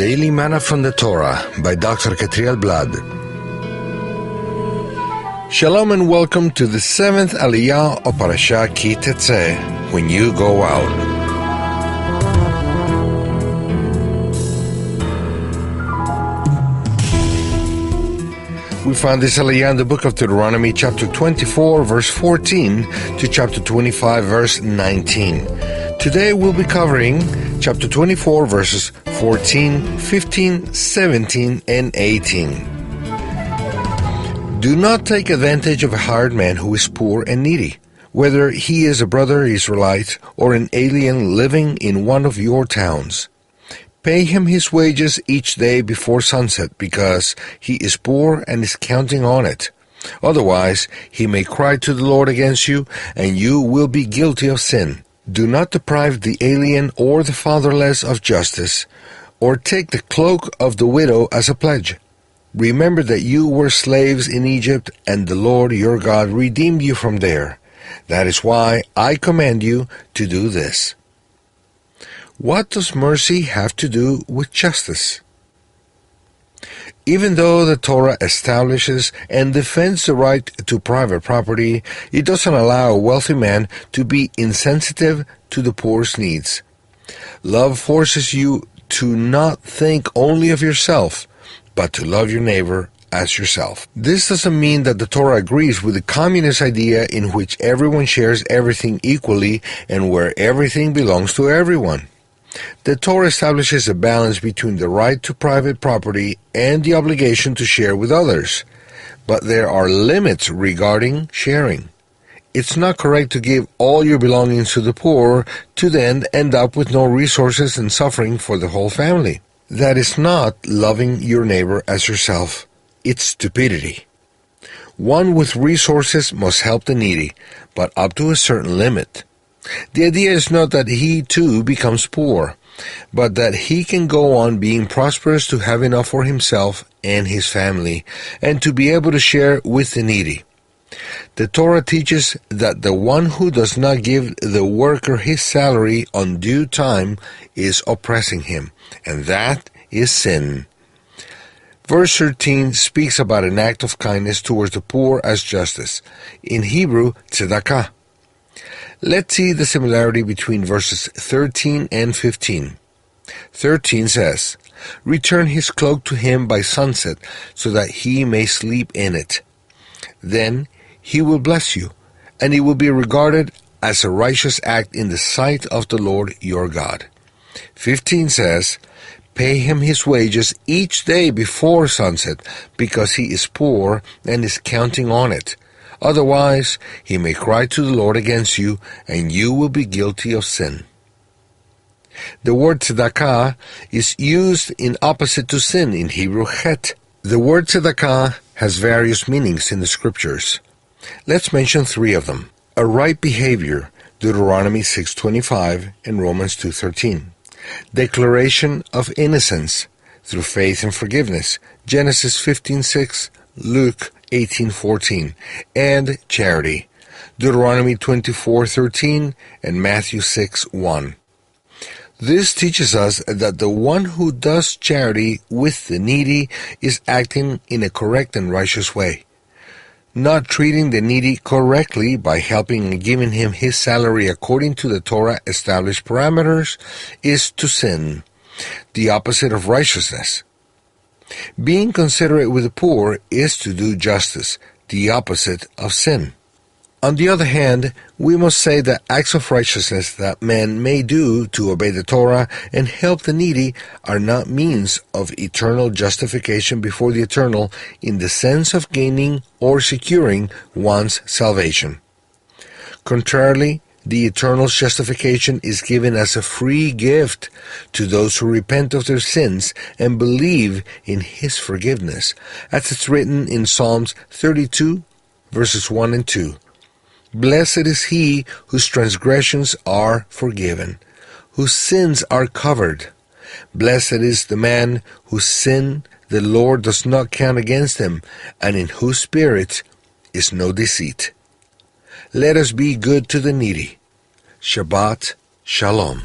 Daily Manna from the Torah by Dr. Ketriel Blad. Shalom and welcome to the 7th Aliyah of Parashat Tetzeh, when you go out. We find this Aliyah in the book of Deuteronomy, chapter 24, verse 14, to chapter 25, verse 19. Today we'll be covering chapter 24, verses 14, 15, 17, and 18. Do not take advantage of a hired man who is poor and needy, whether he is a brother Israelite or an alien living in one of your towns. Pay him his wages each day before sunset, because he is poor and is counting on it. Otherwise, he may cry to the Lord against you, and you will be guilty of sin. Do not deprive the alien or the fatherless of justice, or take the cloak of the widow as a pledge. Remember that you were slaves in Egypt, and the Lord your God redeemed you from there. That is why I command you to do this. What does mercy have to do with justice? Even though the Torah establishes and defends the right to private property, it doesn't allow a wealthy man to be insensitive to the poor's needs. Love forces you to not think only of yourself, but to love your neighbor as yourself. This doesn't mean that the Torah agrees with the communist idea in which everyone shares everything equally and where everything belongs to everyone. The Torah establishes a balance between the right to private property and the obligation to share with others. But there are limits regarding sharing. It's not correct to give all your belongings to the poor to then end up with no resources and suffering for the whole family. That is not loving your neighbor as yourself. It's stupidity. One with resources must help the needy, but up to a certain limit. The idea is not that he too becomes poor, but that he can go on being prosperous to have enough for himself and his family, and to be able to share with the needy. The Torah teaches that the one who does not give the worker his salary on due time is oppressing him, and that is sin. Verse 13 speaks about an act of kindness towards the poor as justice. In Hebrew, tzedakah. Let's see the similarity between verses 13 and 15. 13 says, "Return his cloak to him by sunset, so that he may sleep in it. Then he will bless you, and it will be regarded as a righteous act in the sight of the Lord your God." 15 says, "Pay him his wages each day before sunset, because he is poor and is counting on it. Otherwise, he may cry to the Lord against you, and you will be guilty of sin." The word tzedakah is used in opposite to sin in Hebrew, chet. The word tzedakah has various meanings in the scriptures. Let's mention three of them. A right behavior, Deuteronomy 6:25 and Romans 2:13. Declaration of innocence through faith and forgiveness, Genesis 15:6, Luke 18:14, and charity, Deuteronomy 24:13 and Matthew 6:1. This teaches us that the one who does charity with the needy is acting in a correct and righteous way. Not treating the needy correctly by helping and giving him his salary according to the Torah established parameters is to sin, the opposite of righteousness. Being considerate with the poor is to do justice, the opposite of sin. On the other hand, we must say that acts of righteousness that man may do to obey the Torah and help the needy are not means of eternal justification before the Eternal in the sense of gaining or securing one's salvation. Contrarily, the Eternal's justification is given as a free gift to those who repent of their sins and believe in His forgiveness, as it's written in Psalms 32, verses 1 and 2. "Blessed is he whose transgressions are forgiven, whose sins are covered. Blessed is the man whose sin the Lord does not count against him, and in whose spirit is no deceit." Let us be good to the needy. Shabbat Shalom.